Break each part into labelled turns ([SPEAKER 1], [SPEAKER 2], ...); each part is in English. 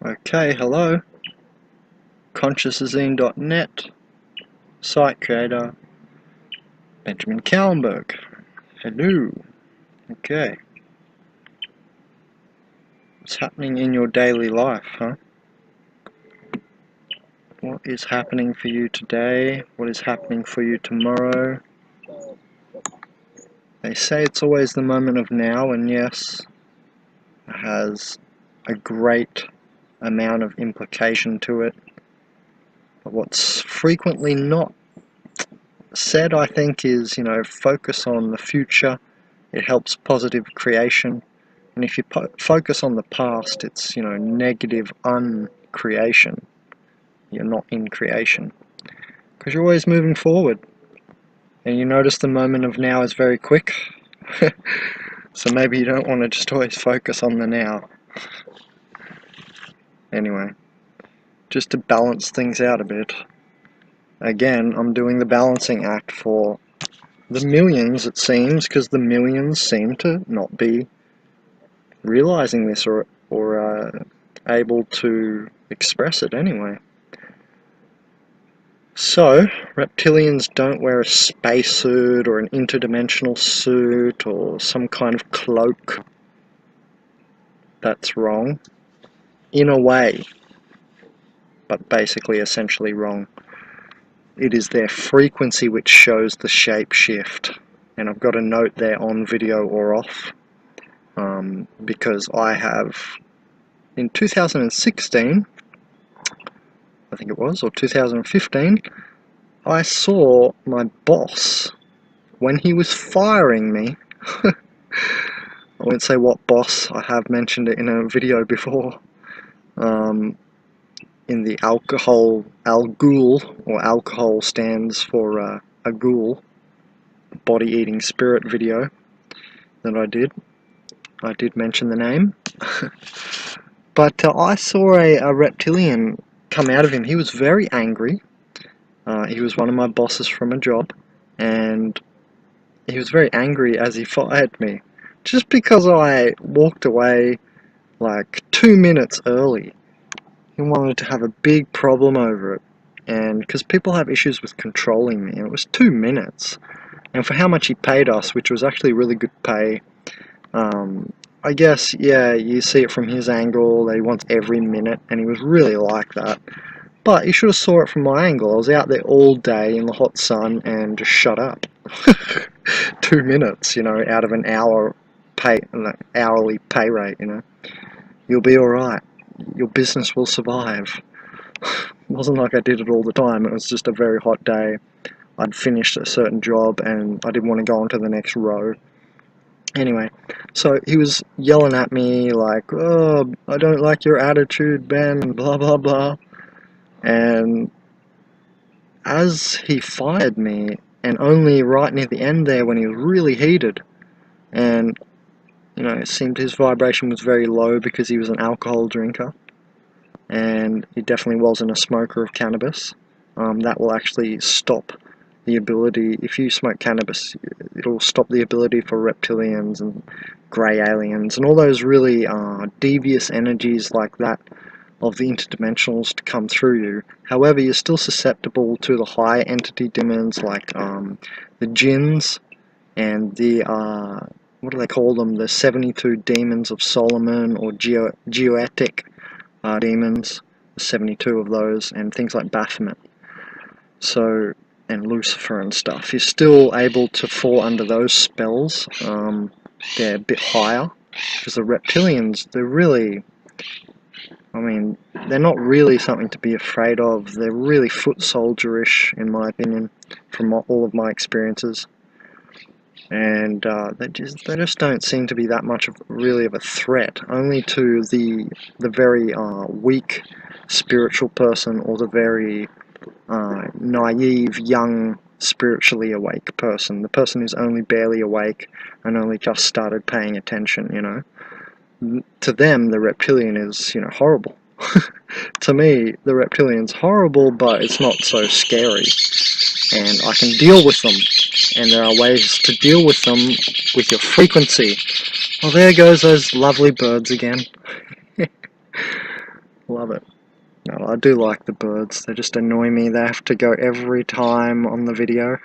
[SPEAKER 1] Okay, hello. consciousazine.net, site creator, Benjamin Kallenberg. Hello. Okay. What's happening in your daily life, huh? What is happening for you today? What is happening for you tomorrow? They say it's always the moment of now, and yes, it has a great amount of implication to it. But what's frequently not said, I think, is, focus on the future. It helps positive creation. And if you focus on the past, it's, negative uncreation. You're not in creation. Because you're always moving forward. And you notice the moment of now is very quick. So maybe you don't want to just always focus on the now. Anyway, just to balance things out a bit. Again, I'm doing the balancing act for the millions, it seems, because the millions seem to not be realizing this or able to express it anyway. So, reptilians don't wear a spacesuit or an interdimensional suit or some kind of cloak. That's wrong. In a way, but basically essentially wrong. It is their frequency which shows the shapeshift. And I've got a note there on video or off. Because I have, in 2016, I think it was, or 2015, I saw my boss, when he was firing me, I won't say what boss, I have mentioned it in a video before, in the alcohol, al-ghoul, or alcohol stands for a ghoul, body-eating spirit video that I did mention the name. But I saw a reptilian come out of him. He was very angry. He was one of my bosses from a job, and he was very angry as he fired me. Just because I walked away like 2 minutes early. He wanted to have a big problem over it. And because people have issues with controlling me, and it was 2 minutes. And for how much he paid us, which was actually really good pay, I guess, yeah, you see it from his angle, that he wants every minute, and he was really like that. But you should have saw it from my angle. I was out there all day in the hot sun and just shut up. 2 minutes, out of an hour hourly pay rate, You'll be alright. Your business will survive. It wasn't like I did it all the time. It was just a very hot day. I'd finished a certain job and I didn't want to go on to the next row. Anyway, so he was yelling at me like, "Oh, I don't like your attitude, Ben," blah blah blah. And as he fired me, and only right near the end there when he was really heated, and it seemed his vibration was very low because he was an alcohol drinker, and he definitely wasn't a smoker of cannabis. That will actually stop the ability, if you smoke cannabis, it'll stop the ability for reptilians and grey aliens and all those really devious energies like that of the interdimensionals to come through you. However, you're still susceptible to the high entity demons like the jinns and the, what do they call them, the 72 demons of Solomon, or geoetic demons, 72 of those, and things like Baphomet. So, and Lucifer and stuff. You're still able to fall under those spells. They're a bit higher, because the reptilians, they're really, they're not really something to be afraid of. They're really foot soldierish, in my opinion, from all of my experiences. And they just don't seem to be that much of a threat, only to the very weak spiritual person, or the very naive, young, spiritually awake person, the person who's only barely awake and only just started paying attention, To them, the reptilian is, horrible. To me, the reptilian's horrible, but it's not so scary. And I can deal with them. And there are ways to deal with them with your frequency. Well, there goes those lovely birds again. Love it. No, I do like the birds. They just annoy me. They have to go every time on the video.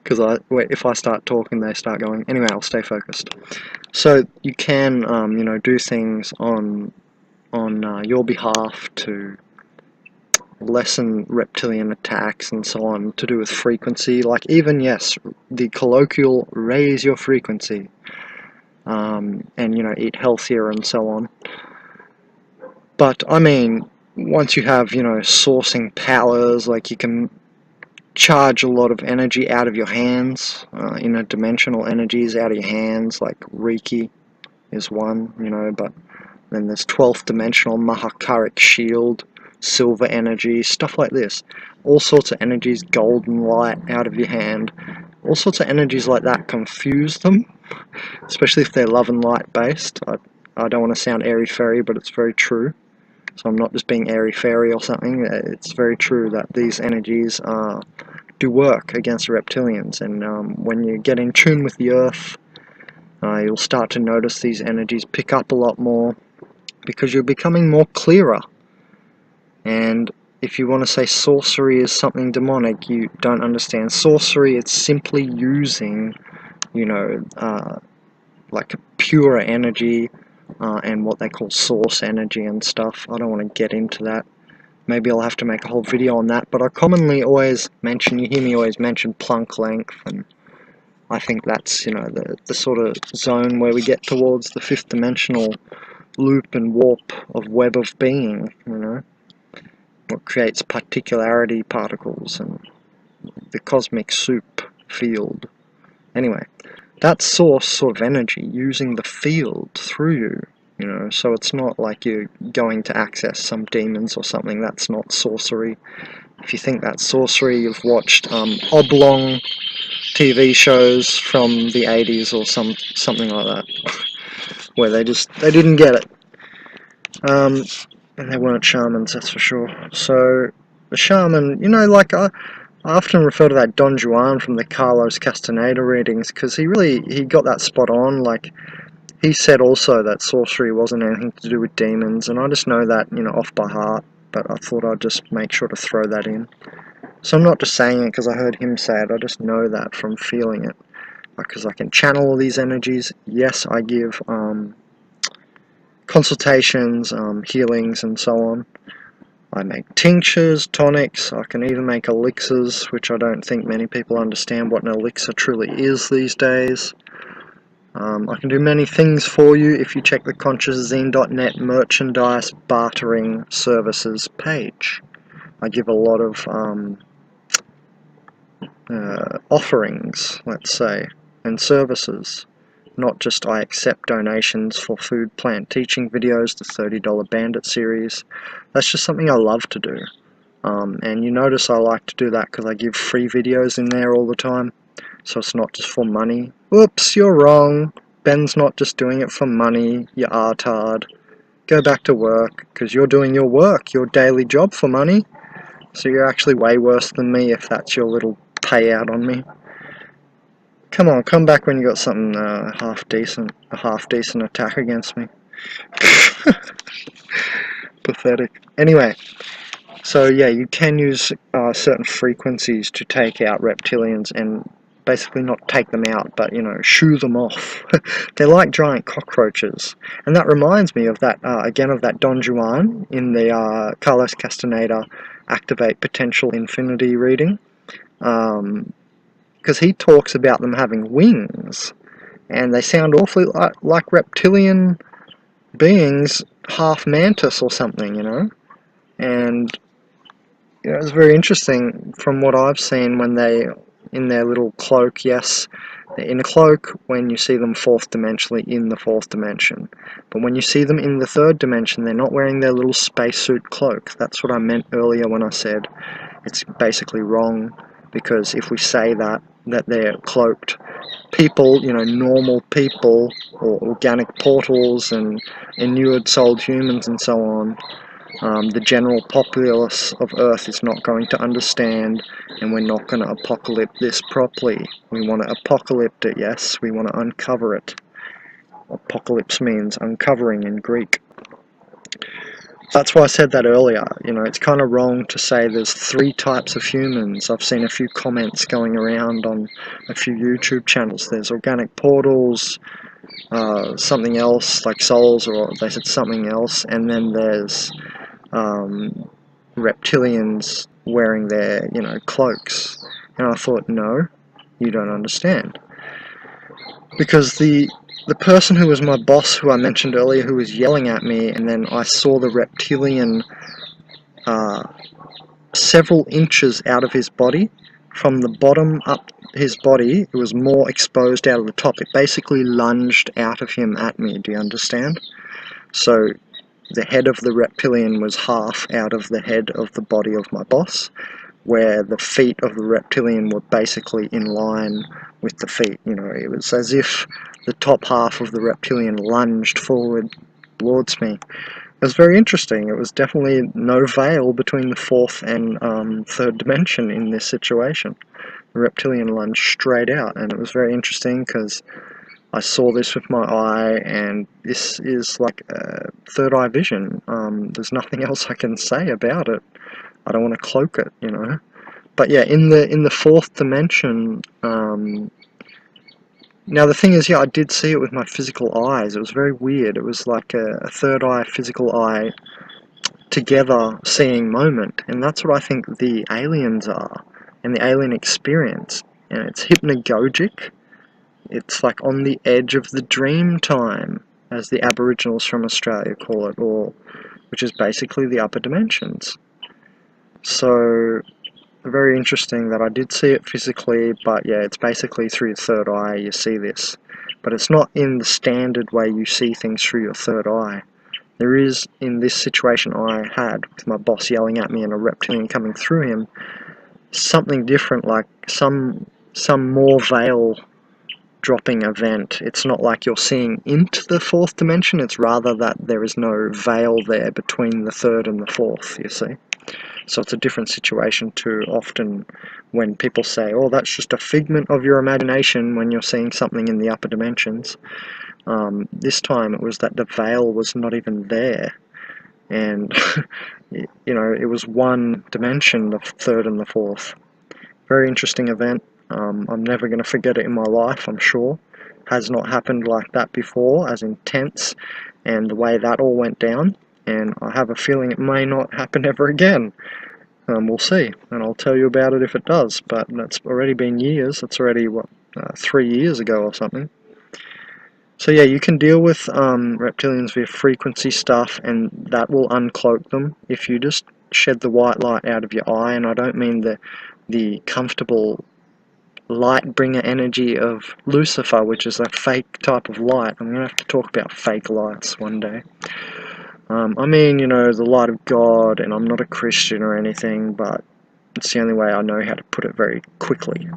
[SPEAKER 1] Because if I start talking, they start going. Anyway, I'll stay focused. So you can, you know, do things on your behalf to lessen reptilian attacks and so on, to do with frequency. Like even, yes, the colloquial raise your frequency, and you know, eat healthier and so on. But I mean, once you have, you know, sourcing powers, like you can charge a lot of energy out of your hands, interdimensional energies out of your hands, like Reiki is one, you know, but then there's 12th dimensional Mahakaric shield, silver energy, stuff like this. All sorts of energies, golden light out of your hand. All sorts of energies like that, confuse them, especially if they're love and light based. I don't want to sound airy-fairy, but it's very true. So I'm not just being airy-fairy or something. It's very true that these energies do work against reptilians, and when you get in tune with the earth, you'll start to notice these energies pick up a lot more, because you're becoming more clearer. And if you want to say sorcery is something demonic, you don't understand. Sorcery, it's simply using, you know, like pure energy, and what they call source energy and stuff. I don't want to get into that. Maybe I'll have to make a whole video on that, but I commonly always mention, you hear me always mention Planck length, and I think that's, you know, the sort of zone where we get towards the 5th dimensional loop and warp of web of being, you know, what creates particularity particles and the cosmic soup field. Anyway, that source sort of energy using the field through you, you know, so it's not like you're going to access some demons or something. That's not sorcery. If you think that's sorcery, you've watched oblong TV shows from the 80s or something like that, where they didn't get it. And they weren't shamans, that's for sure. So the shaman, you know, like I often refer to that Don Juan from the Carlos Castaneda readings, because he got that spot on. Like, he said also that sorcery wasn't anything to do with demons, and I just know that, you know, off by heart, but I thought I'd just make sure to throw that in. So I'm not just saying it because I heard him say it, I just know that from feeling it. Because I can channel all these energies. Yes, I give consultations, healings, and so on. I make tinctures, tonics, I can even make elixirs, which I don't think many people understand what an elixir truly is these days. I can do many things for you if you check the consciousazine.net merchandise bartering services page. I give a lot of offerings, let's say, and services. Not just I accept donations for food plant teaching videos, the $30 Bandit series. That's just something I love to do. And you notice I like to do that because I give free videos in there all the time. So it's not just for money. Whoops, you're wrong. Ben's not just doing it for money, you artard. Go back to work, because you're doing your work, your daily job for money. So you're actually way worse than me if that's your little payout on me. Come on, come back when you got something half decent attack against me. Pathetic. Anyway, so yeah, you can use certain frequencies to take out reptilians, and basically not take them out, but, you know, shoo them off. They're like giant cockroaches. And that reminds me of that, again, of that Don Juan in the Carlos Castaneda Activate Potential Infinity reading. Because he talks about them having wings, and they sound awfully like reptilian beings, half mantis or something, you know. And you know, it's very interesting from what I've seen when they, in their little cloak, yes, they're in a cloak when you see them 4th dimensionally in the 4th dimension. But when you see them in the 3rd dimension, they're not wearing their little spacesuit cloak. That's what I meant earlier when I said it's basically wrong, because if we say that they're cloaked people, you know, normal people, or organic portals and inured souled humans and so on, the general populace of Earth is not going to understand, and we're not going to apocalypse this properly. We want to apocalypse it, yes, we want to uncover it. Apocalypse means uncovering in Greek. That's why I said that earlier. You know, it's kind of wrong to say there's 3 types of humans. I've seen a few comments going around on a few YouTube channels. There's organic portals, something else like souls, or they said something else, and then there's reptilians wearing their, you know, cloaks. And I thought, no, you don't understand. Because the person who was my boss, who I mentioned earlier, who was yelling at me, and then I saw the reptilian several inches out of his body, from the bottom up his body, it was more exposed out of the top. It basically lunged out of him at me, do you understand? So the head of the reptilian was half out of the head of the body of my boss, where the feet of the reptilian were basically in line with the feet. You know, it was as if the top half of the reptilian lunged forward towards me. It was very interesting. It was definitely no veil between the 4th and 3rd dimension in this situation. The reptilian lunged straight out, and it was very interesting because I saw this with my eye, and this is like third eye vision. There's nothing else I can say about it. I don't want to cloak it, you know. But yeah, in the 4th dimension, now the thing is, yeah, I did see it with my physical eyes. It was very weird. It was like a third eye, physical eye together seeing moment, and that's what I think the aliens are, and the alien experience. And it's hypnagogic. It's like on the edge of the dream time, as the Aboriginals from Australia call it, or which is basically the upper dimensions. So very interesting that I did see it physically, but yeah, it's basically through your third eye you see this. But it's not in the standard way you see things through your third eye. There is, in this situation I had, with my boss yelling at me and a reptilian coming through him, something different, like some more veil dropping event. It's not like you're seeing into the 4th dimension, it's rather that there is no veil there between the 3rd and the 4th, you see. So it's a different situation to often when people say, oh, that's just a figment of your imagination when you're seeing something in the upper dimensions. This time it was that the veil was not even there, and you know, it was one dimension, the 3rd and the 4th. Very interesting event. I'm never going to forget it in my life, I'm sure. Has not happened like that before, as intense, and the way that all went down, and I have a feeling it may not happen ever again. We'll see, and I'll tell you about it if it does, but that's already been years. It's already, what, 3 years ago or something. So yeah, you can deal with reptilians via frequency stuff, and that will uncloak them if you just shed the white light out of your eye. And I don't mean the comfortable light bringer energy of Lucifer, which is a fake type of light. I'm going to have to talk about fake lights one day. I mean, you know, the light of God, and I'm not a Christian or anything, but it's the only way I know how to put it very quickly,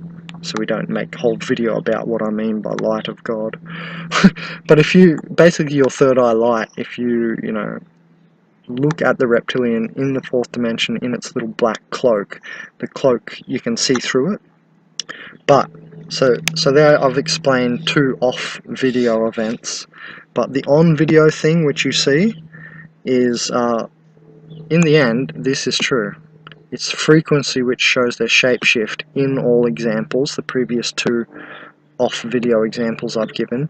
[SPEAKER 1] so we don't make a whole video about what I mean by light of God. But if you, basically your third eye light, if you know, look at the reptilian in the 4th dimension in its little black cloak, the cloak, you can see through it. But, so there I've explained 2 off video events, but the on video thing which you see is, in the end, this is true. It's frequency which shows their shapeshift in all examples, the previous 2 off video examples I've given,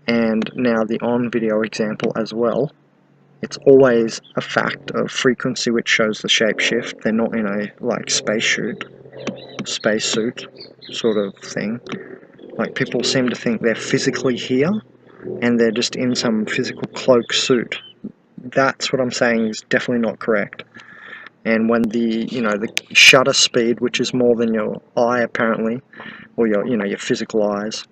[SPEAKER 1] and now the on video example as well. It's always a fact of frequency which shows the shapeshift. They're not in a, like, spacesuit sort of thing. Like, people seem to think they're physically here, and they're just in some physical cloak suit. That's what I'm saying is definitely not correct. And when the, you know, the shutter speed, which is more than your eye apparently, or your, you know, your physical eyes,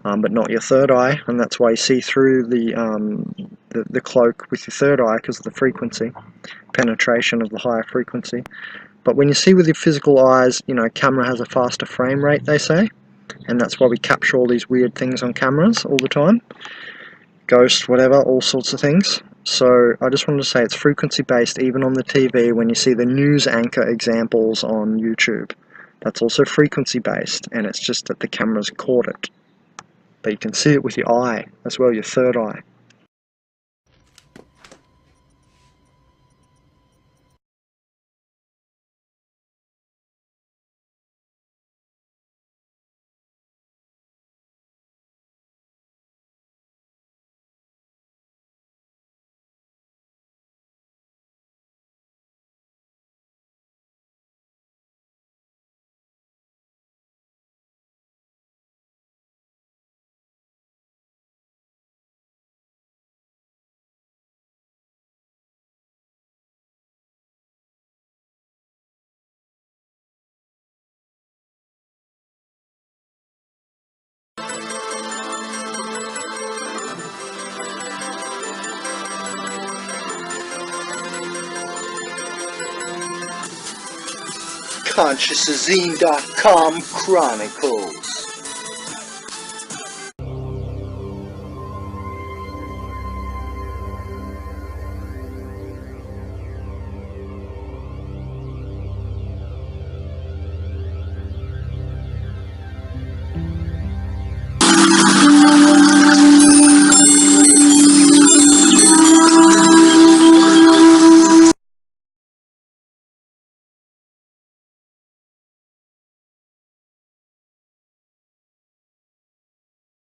[SPEAKER 1] but not your third eye, and that's why you see through the cloak with your third eye, because of the frequency, penetration of the higher frequency. But when you see with your physical eyes, you know, camera has a faster frame rate, they say, and that's why we capture all these weird things on cameras all the time. Ghost, whatever, all sorts of things. So I just wanted to say it's frequency based even on the TV. When you see the news anchor examples on YouTube, that's also frequency based, and it's just that the camera's caught it. But you can see it with your eye as well, your third eye.
[SPEAKER 2] consciousazine.com Chronicle.